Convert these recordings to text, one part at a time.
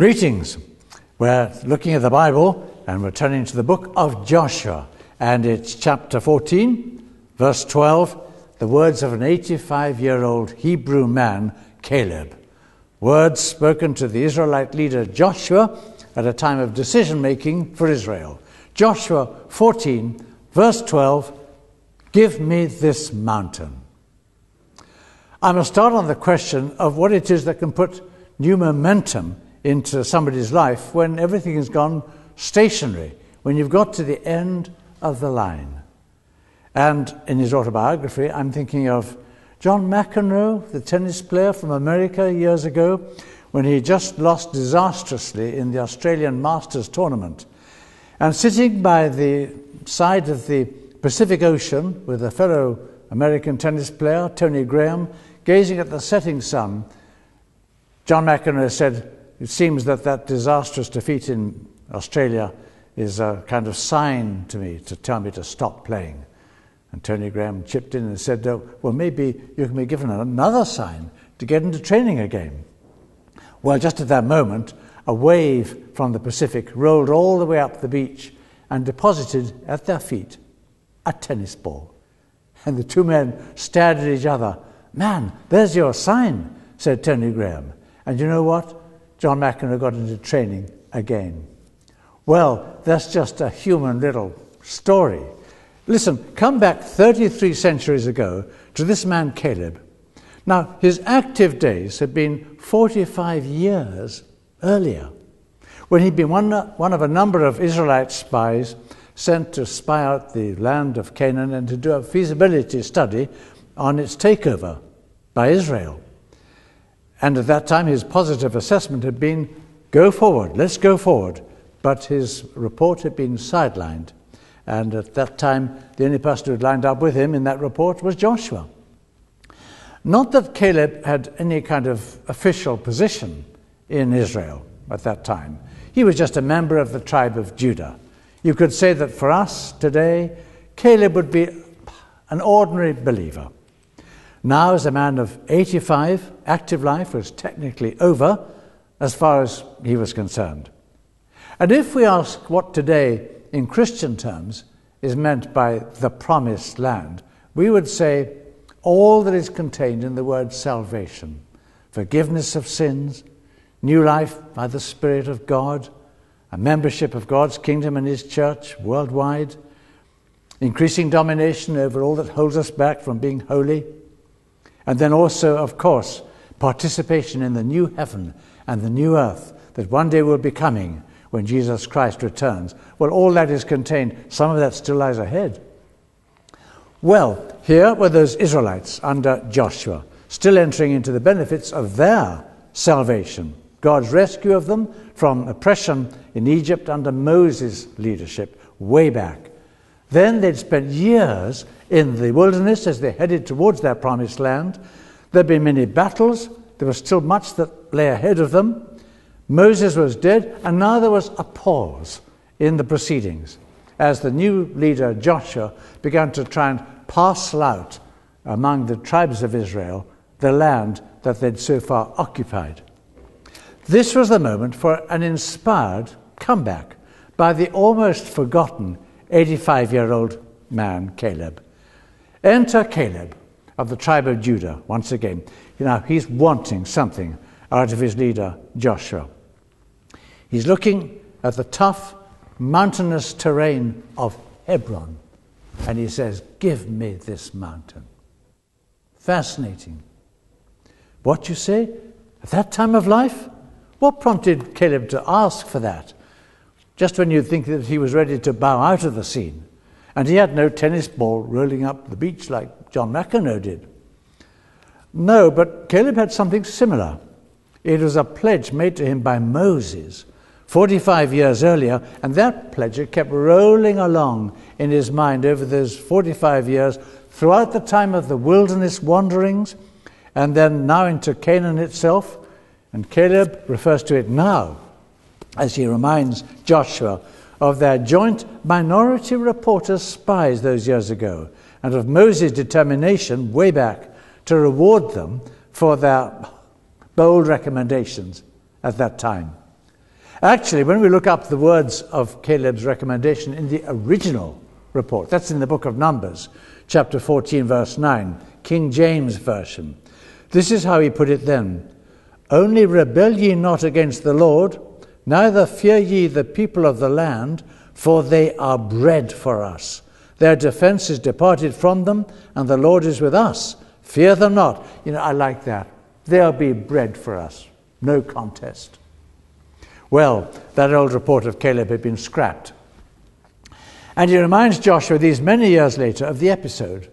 Greetings. We're looking at the Bible and we're turning to the book of Joshua, and it's chapter 14, verse 12, the words of an 85-year-old Hebrew man, Caleb. Words spoken to the Israelite leader Joshua at a time of decision-making for Israel. Joshua 14, verse 12, give me this mountain. I must start on the question of what it is that can put new momentum into somebody's life when everything has gone stationary, when you've got to the end of the line. And in his autobiography, I'm thinking of John McEnroe, the tennis player from America years ago, when he just lost disastrously in the Australian Masters tournament. And sitting by the side of the Pacific Ocean with a fellow American tennis player, Tony Graham, gazing at the setting sun, John McEnroe said, it seems that disastrous defeat in Australia is a kind of sign to me to tell me to stop playing. And Tony Graham chipped in and said, well, maybe you can be given another sign to get into training again. Well, just at that moment, a wave from the Pacific rolled all the way up the beach and deposited at their feet a tennis ball. And the two men stared at each other. Man, there's your sign, said Tony Graham. And you know what? John McEnroe got into training again. Well, that's just a human little story. Listen, come back 33 centuries ago to this man Caleb. Now, his active days had been 45 years earlier, when he'd been one of a number of Israelite spies sent to spy out the land of Canaan and to do a feasibility study on its takeover by Israel. And at that time, his positive assessment had been, go forward, let's go forward. But his report had been sidelined. And at that time, the only person who had lined up with him in that report was Joshua. Not that Caleb had any kind of official position in Israel at that time. He was just a member of the tribe of Judah. You could say that for us today, Caleb would be an ordinary believer. Now, as a man of 85, active life was technically over as far as he was concerned. And if we ask what today, in Christian terms, is meant by the promised land, we would say all that is contained in the word salvation, forgiveness of sins, new life by the Spirit of God, a membership of God's kingdom and his church worldwide, increasing domination over all that holds us back from being holy, and then also, of course, participation in the new heaven and the new earth that one day will be coming when Jesus Christ returns. Well, all that is contained. Some of that still lies ahead. Well, here were those Israelites under Joshua, still entering into the benefits of their salvation, God's rescue of them from oppression in Egypt under Moses' leadership way back. Then they'd spent years in the wilderness as they headed towards their promised land. There'd been many battles. There was still much that lay ahead of them. Moses was dead, and now there was a pause in the proceedings as the new leader, Joshua, began to try and parcel out among the tribes of Israel the land that they'd so far occupied. This was the moment for an inspired comeback by the almost forgotten 85-year-old man, Caleb. Enter Caleb of the tribe of Judah once again. Now, he's wanting something out of his leader, Joshua. He's looking at the tough, mountainous terrain of Hebron, and he says, give me this mountain. Fascinating. What you say? At that time of life? What prompted Caleb to ask for that? Just when you'd think that he was ready to bow out of the scene. And he had no tennis ball rolling up the beach like John McEnroe did. No, but Caleb had something similar. It was a pledge made to him by Moses 45 years earlier, and that pledge kept rolling along in his mind over those 45 years throughout the time of the wilderness wanderings, and then now into Canaan itself. And Caleb refers to it now as he reminds Joshua of their joint minority report as spies those years ago, and of Moses' determination way back to reward them for their bold recommendations at that time. Actually, when we look up the words of Caleb's recommendation in the original report, that's in the book of Numbers, chapter 14, verse 9, King James Version. This is how he put it then. Only rebel ye not against the Lord, neither fear ye the people of the land, for they are bread for us. Their defense is departed from them, and the Lord is with us. Fear them not. I like that. They'll be bread for us. No contest. Well, that old report of Caleb had been scrapped. And he reminds Joshua these many years later of the episode.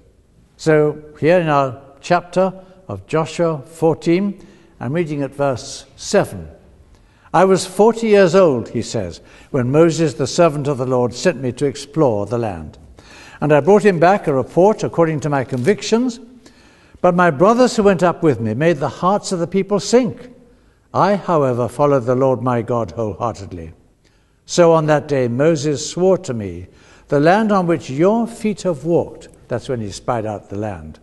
So here in our chapter of Joshua 14, I'm reading at verse 7. I was 40 years old, he says, when Moses, the servant of the Lord, sent me to explore the land. And I brought him back a report according to my convictions. But my brothers who went up with me made the hearts of the people sink. I, however, followed the Lord my God wholeheartedly. So on that day Moses swore to me, the land on which your feet have walked, that's when he spied out the land,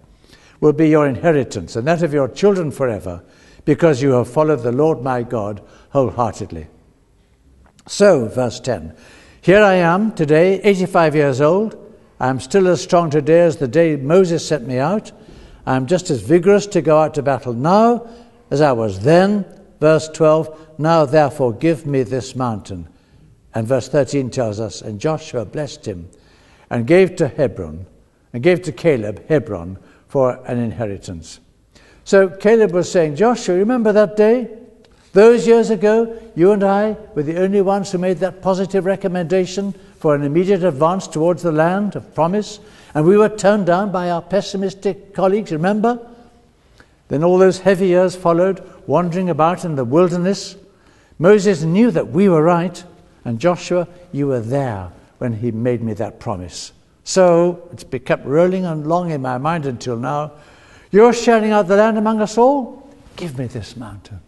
will be your inheritance, and that of your children forever, because you have followed the Lord my God wholeheartedly. So, verse 10, here I am today, 85 years old. I am still as strong today as the day Moses sent me out. I am just as vigorous to go out to battle now as I was then. Verse 12, now therefore give me this mountain. And verse 13 tells us, and Joshua blessed him and gave to Caleb Hebron for an inheritance. So Caleb was saying, Joshua, remember that day? Those years ago, you and I were the only ones who made that positive recommendation for an immediate advance towards the land of promise, and we were turned down by our pessimistic colleagues, remember? Then all those heavy years followed, wandering about in the wilderness. Moses knew that we were right, and Joshua, you were there when he made me that promise. So it's kept rolling along in my mind until now. You're sharing out the land among us all? Give me this mountain.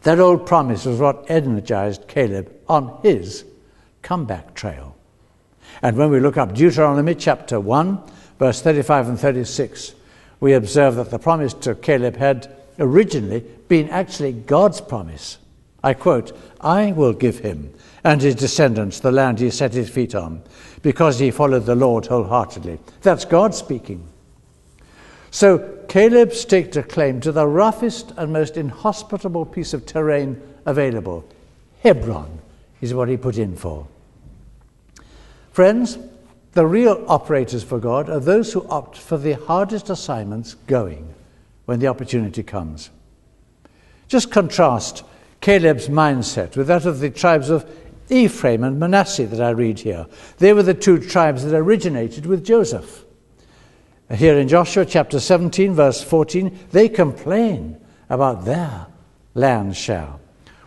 That old promise was what energized Caleb on his comeback trail. And when we look up Deuteronomy chapter 1, verse 35 and 36, we observe that the promise to Caleb had originally been actually God's promise. I quote, I will give him and his descendants the land he set his feet on, because he followed the Lord wholeheartedly. That's God speaking. So Caleb staked a claim to the roughest and most inhospitable piece of terrain available. Hebron is what he put in for. Friends, the real operators for God are those who opt for the hardest assignments going when the opportunity comes. Just contrast Caleb's mindset with that of the tribes of Ephraim and Manasseh that I read here. They were the two tribes that originated with Joseph. Here in Joshua chapter 17, verse 14, they complain about their land share.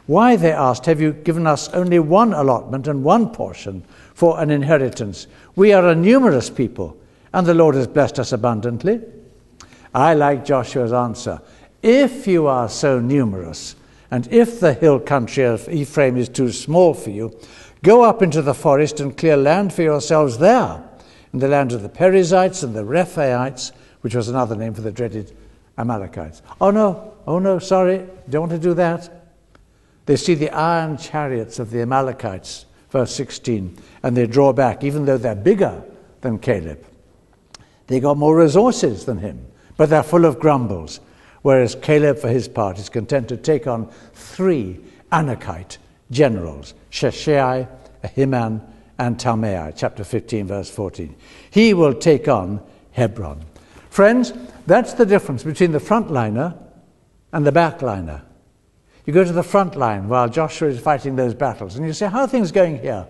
Why, they asked, have you given us only one allotment and one portion for an inheritance? We are a numerous people, and the Lord has blessed us abundantly. I like Joshua's answer. If you are so numerous, and if the hill country of Ephraim is too small for you, go up into the forest and clear land for yourselves there, in the land of the Perizzites and the Rephaites, which was another name for the dreaded Amalekites. Oh no, sorry, don't want to do that. They see the iron chariots of the Amalekites, verse 16, and they draw back, even though they're bigger than Caleb. They got more resources than him, but they're full of grumbles, whereas Caleb, for his part, is content to take on 3 Anakite generals, Sheshai, Ahiman, and Talmai, chapter 15, verse 14. He will take on Hebron. Friends, that's the difference between the frontliner and the backliner. You go to the front line while Joshua is fighting those battles, and you say, how are things going here?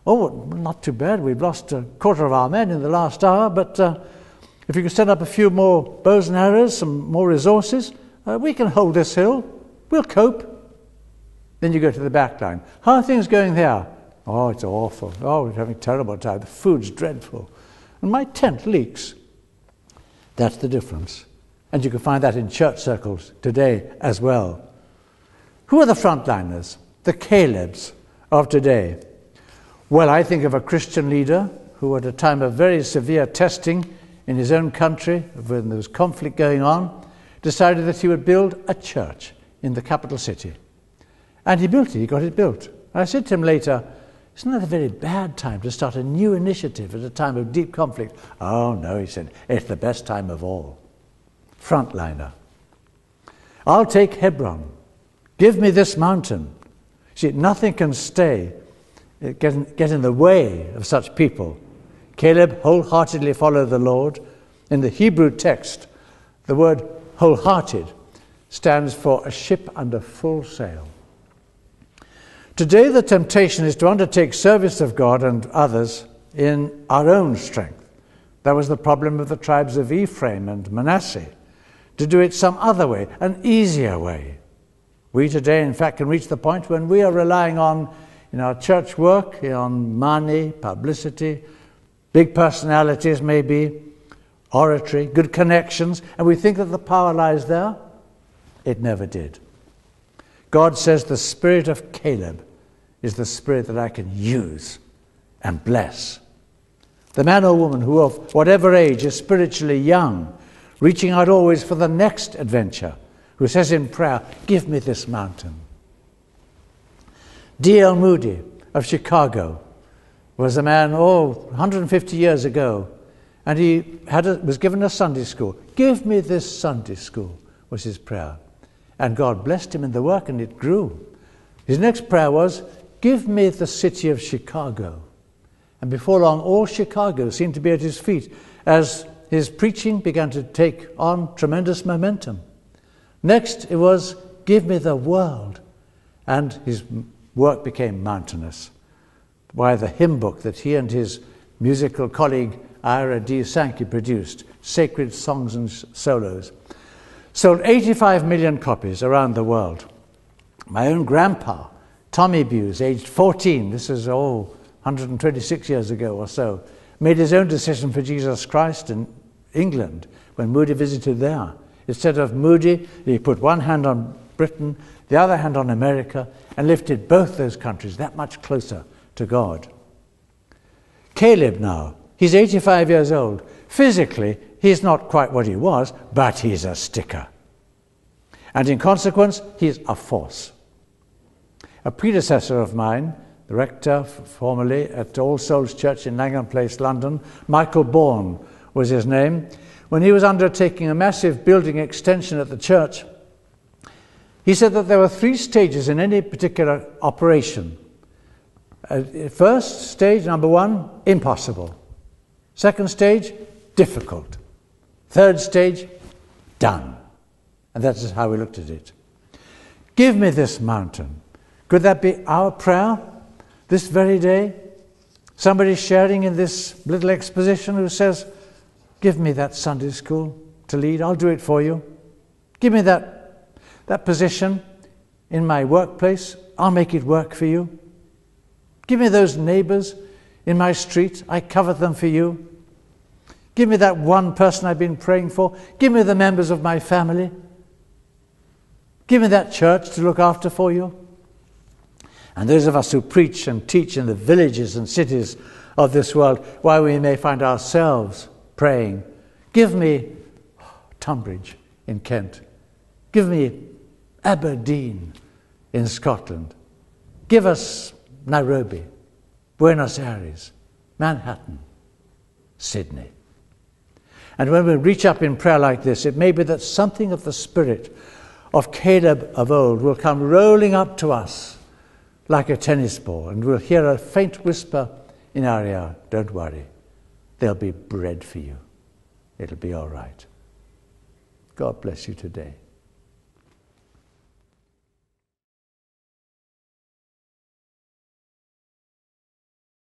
Oh, not too bad. We've lost a quarter of our men in the last hour, but if you can set up a few more bows and arrows, some more resources, we can hold this hill. We'll cope. Then you go to the back line. How are things going there? Oh, it's awful. Oh, we're having a terrible time. The food's dreadful. And my tent leaks. That's the difference. And you can find that in church circles today as well. Who are the frontliners? The Calebs of today. Well, I think of a Christian leader who at a time of very severe testing in his own country, when there was conflict going on, decided that he would build a church in the capital city. And he built it, he got it built. And I said to him later, isn't that a very bad time to start a new initiative at a time of deep conflict? Oh no, he said, it's the best time of all. Frontliner. I'll take Hebron. Give me this mountain. See, nothing can get in the way of such people. Caleb wholeheartedly followed the Lord. In the Hebrew text, the word wholehearted stands for a ship under full sail. Today the temptation is to undertake service of God and others in our own strength. That was the problem of the tribes of Ephraim and Manasseh, to do it some other way, an easier way. We today, in fact, can reach the point when we are relying on, in our church work, on money, publicity, big personalities maybe, oratory, good connections, and we think that the power lies there. It never did. God says the spirit of Caleb is the spirit that I can use and bless. The man or woman who of whatever age is spiritually young, reaching out always for the next adventure, who says in prayer, give me this mountain. D.L. Moody of Chicago was a man, 150 years ago, and he was given a Sunday school. Give me this Sunday school, was his prayer. And God blessed him in the work, and it grew. His next prayer was, give me the city of Chicago. And before long, all Chicago seemed to be at his feet as his preaching began to take on tremendous momentum. Next, it was, give me the world. And his work became mountainous. Why, the hymn book that he and his musical colleague Ira D. Sankey produced, Sacred Songs and Solos, sold 85 million copies around the world. My own grandpa, Tommy Bewes, aged 14, this is 126 years ago or so, made his own decision for Jesus Christ in England when Moody visited there. Instead of Moody, he put one hand on Britain, the other hand on America, and lifted both those countries that much closer to God. Caleb now, he's 85 years old. Physically, he's not quite what he was, but he's a sticker. And in consequence, he's a force. A predecessor of mine, the rector formerly at All Souls Church in Langham Place, London, Michael Bourne was his name, when he was undertaking a massive building extension at the church, he said that there were 3 stages in any particular operation. First stage, number 1, impossible. Second stage, difficult. Third stage, done. And that is how we looked at it. Give me this mountain. Could that be our prayer this very day? Somebody sharing in this little exposition who says, give me that Sunday school to lead. I'll do it for you. Give me that position in my workplace. I'll make it work for you. Give me those neighbors in my street. I covet them for you. Give me that one person I've been praying for. Give me the members of my family. Give me that church to look after for you. And those of us who preach and teach in the villages and cities of this world, why we may find ourselves praying, give me Tunbridge in Kent. Give me Aberdeen in Scotland. Give us Nairobi, Buenos Aires, Manhattan, Sydney. And when we reach up in prayer like this, it may be that something of the spirit of Caleb of old will come rolling up to us like a tennis ball, and we'll hear a faint whisper in our ear, don't worry, there'll be bread for you. It'll be all right. God bless you today.